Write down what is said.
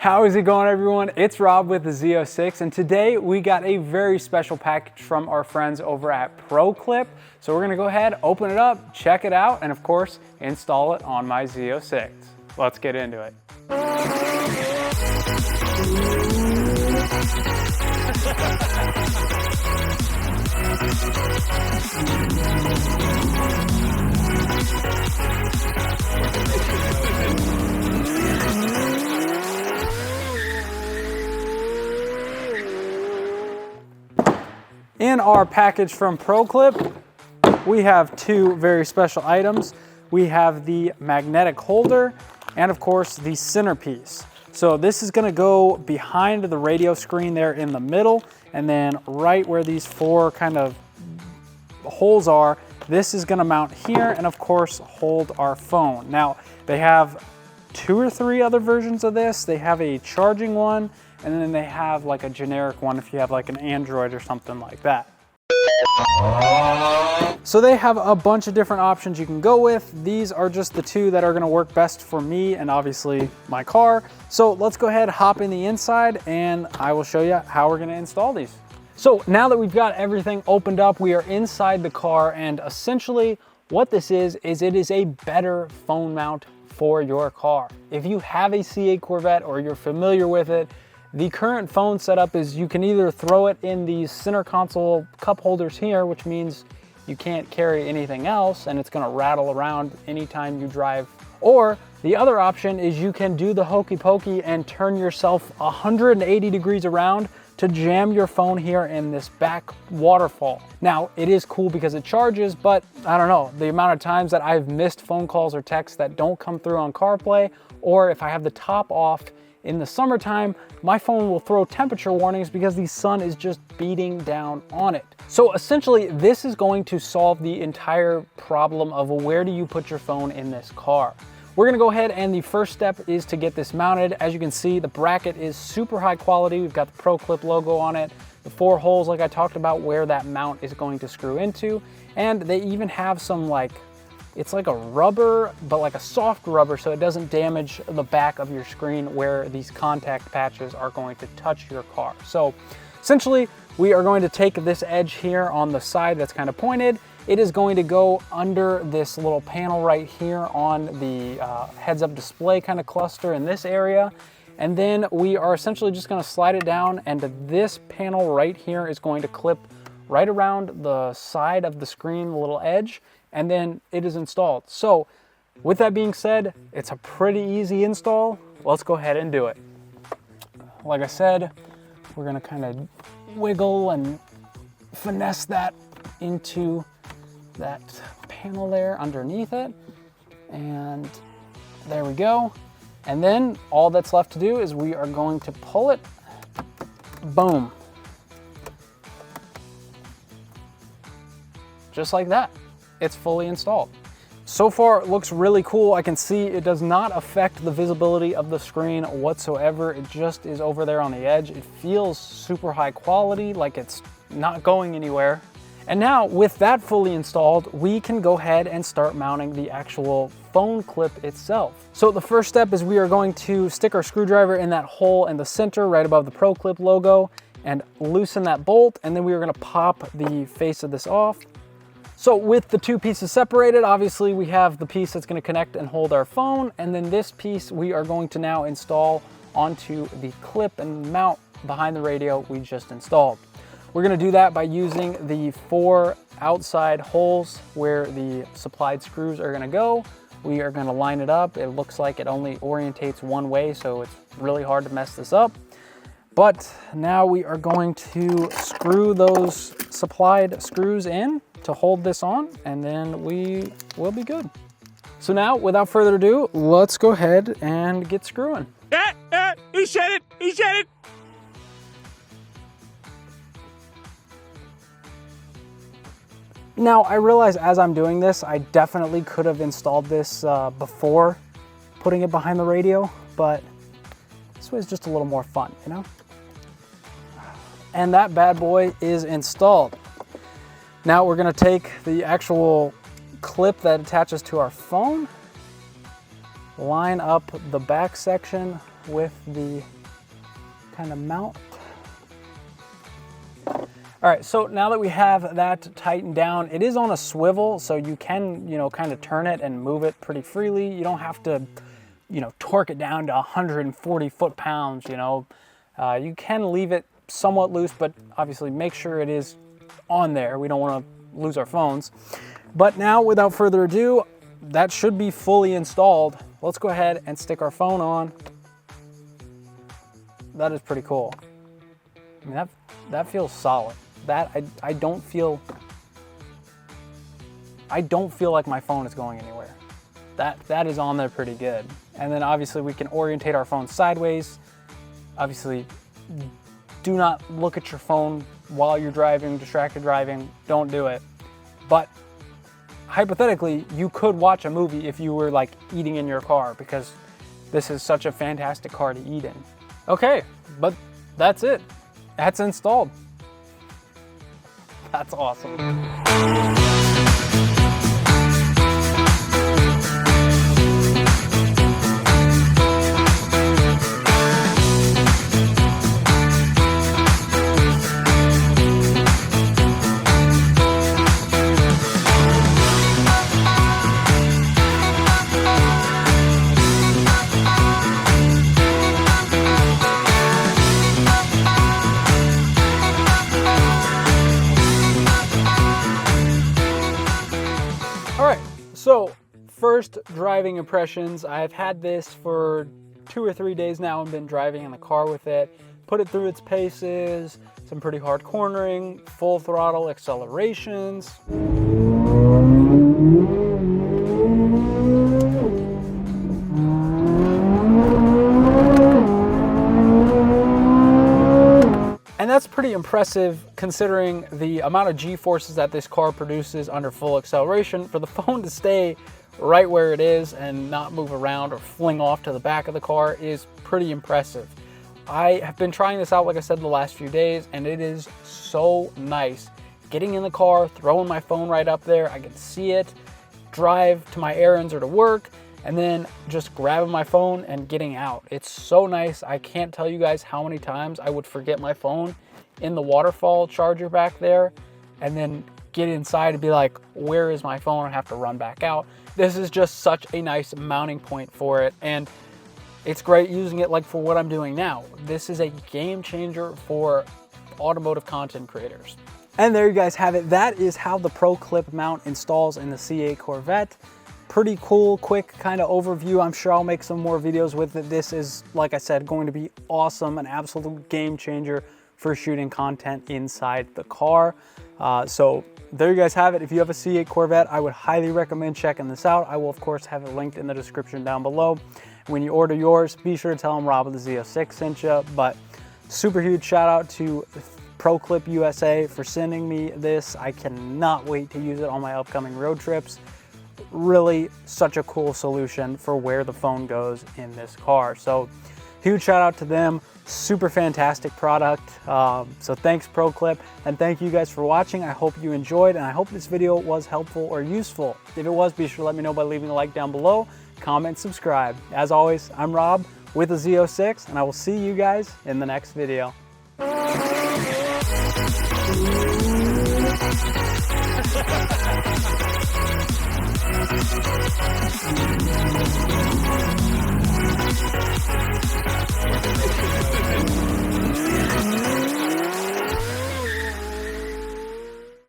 How is it going, everyone? It's Rob with the Z06, and today we got a very special package from our friends over at ProClip. So we're gonna go ahead, open it up, check it out, and of course, install it on my Z06. Let's get into it. In our package from ProClip, we have two very special items. We have the magnetic holder and of course the centerpiece. So this is gonna go behind the radio screen there in the middle, and then right where these four kind of holes are, this is gonna mount here and of course hold our phone. Now they have 2 or 3 other versions of this. They have a charging one, and then they have like a generic one if you have like an Android or something like that. So they have a bunch of different options you can go with. These are just the 2 that are gonna work best for me and obviously my car. So let's go ahead, hop in the inside, and I will show you how we're gonna install these. So now that we've got everything opened up, we are inside the car, and essentially what this is it is a better phone mount for your car. If you have a C8 Corvette or you're familiar with it, the current phone setup is you can either throw it in these center console cup holders here, which means you can't carry anything else and it's gonna rattle around anytime you drive. Or the other option is you can do the hokey pokey and turn yourself 180 degrees around to jam your phone here in this back waterfall. Now, it is cool because it charges, but I don't know, the amount of times that I've missed phone calls or texts that don't come through on CarPlay, or if I have the top off in the summertime, my phone will throw temperature warnings because the sun is just beating down on it. So essentially, this is going to solve the entire problem of where do you put your phone in this car. We're gonna go ahead, and the first step is to get this mounted. As you can see, the bracket is super high quality. We've got the ProClip logo on it, the 4 holes like I talked about where that mount is going to screw into, and they even have some it's like a rubber, but like a soft rubber, so it doesn't damage the back of your screen where these contact patches are going to touch your car. So essentially, we are going to take this edge here on the side that's kind of pointed. It is going to go under this little panel right here on the heads-up display kind of cluster in this area. And then we are essentially just gonna slide it down, and this panel right here is going to clip right around the side of the screen, the little edge, and then it is installed. So with that being said, it's a pretty easy install. Let's go ahead and do it. Like I said, we're gonna kind of wiggle and finesse that into that panel there underneath it, and there we go. And then all that's left to do is we are going to pull it, boom. Just like that, it's fully installed. So far, it looks really cool. I can see it does not affect the visibility of the screen whatsoever. It just is over there on the edge. It feels super high quality, like it's not going anywhere. And now with that fully installed, we can go ahead and start mounting the actual phone clip itself. So the first step is we are going to stick our screwdriver in that hole in the center right above the ProClip logo and loosen that bolt, and then we are gonna pop the face of this off. So with the 2 pieces separated, obviously we have the piece that's gonna connect and hold our phone, and then this piece we are going to now install onto the clip and mount behind the radio we just installed. We're gonna do that by using the 4 outside holes where the supplied screws are gonna go. We are gonna line it up. It looks like it only orientates one way, so it's really hard to mess this up. But now we are going to screw those supplied screws in to hold this on, and then we will be good. So now, without further ado, let's go ahead and get screwing. He said it! He said it! Now, I realize as I'm doing this, I definitely could have installed this before putting it behind the radio, but this way is just a little more fun, you know? And that bad boy is installed. Now we're gonna take the actual clip that attaches to our phone, line up the back section with the kind of mount. All right, so now that we have that tightened down, it is on a swivel, so you can, kind of turn it and move it pretty freely. You don't have to, torque it down to 140 foot-pounds, You can leave it somewhat loose, but obviously make sure it is on there. We don't want to lose our phones. But now, without further ado, that should be fully installed. Let's go ahead and stick our phone on. That is pretty cool. I mean, that feels solid. That I don't feel like my phone is going anywhere. That is on there pretty good. And then obviously we can orientate our phone sideways. Obviously, do not look at your phone while you're driving, distracted driving. Don't do it. But hypothetically, you could watch a movie if you were like eating in your car, because this is such a fantastic car to eat in. Okay, but that's it. That's installed. That's awesome. So, first driving impressions. I've had this for 2 or 3 days now and been driving in the car with it. Put it through its paces, some pretty hard cornering, full throttle accelerations. And that's pretty impressive considering the amount of G-forces that this car produces under full acceleration. For the phone to stay right where it is and not move around or fling off to the back of the car is pretty impressive. I have been trying this out, like I said, the last few days, and it is so nice. Getting in the car, throwing my phone right up there, I can see it, drive to my errands or to work, and then just grabbing my phone and getting out. It's so nice. I can't tell you guys how many times I would forget my phone in the waterfall charger back there and then get inside and be like, where is my phone? I have to run back out. This is just such a nice mounting point for it, and it's great using it like for what I'm doing now. This is a game changer for automotive content creators. And there you guys have it. That is how the ProClip mount installs in the C8 Corvette. Pretty cool, quick kind of overview. I'm sure I'll make some more videos with it. This is, like I said, going to be awesome, an absolute game changer for shooting content inside the car. So there you guys have it. If you have a C8 Corvette, I would highly recommend checking this out. I will, of course, have it linked in the description down below. When you order yours, be sure to tell them Rob of the Z06 sent you. But super huge shout out to ProClip USA for sending me this. I cannot wait to use it on my upcoming road trips. Really such a cool solution for where the phone goes in this car. So huge shout out to them. Super fantastic product. So thanks ProClip, and thank you guys for watching. I hope you enjoyed, and I hope this video was helpful or useful. If it was, be sure to let me know by leaving a like down below, comment, subscribe. As always, I'm Rob with the Z06, and I will see you guys in the next video.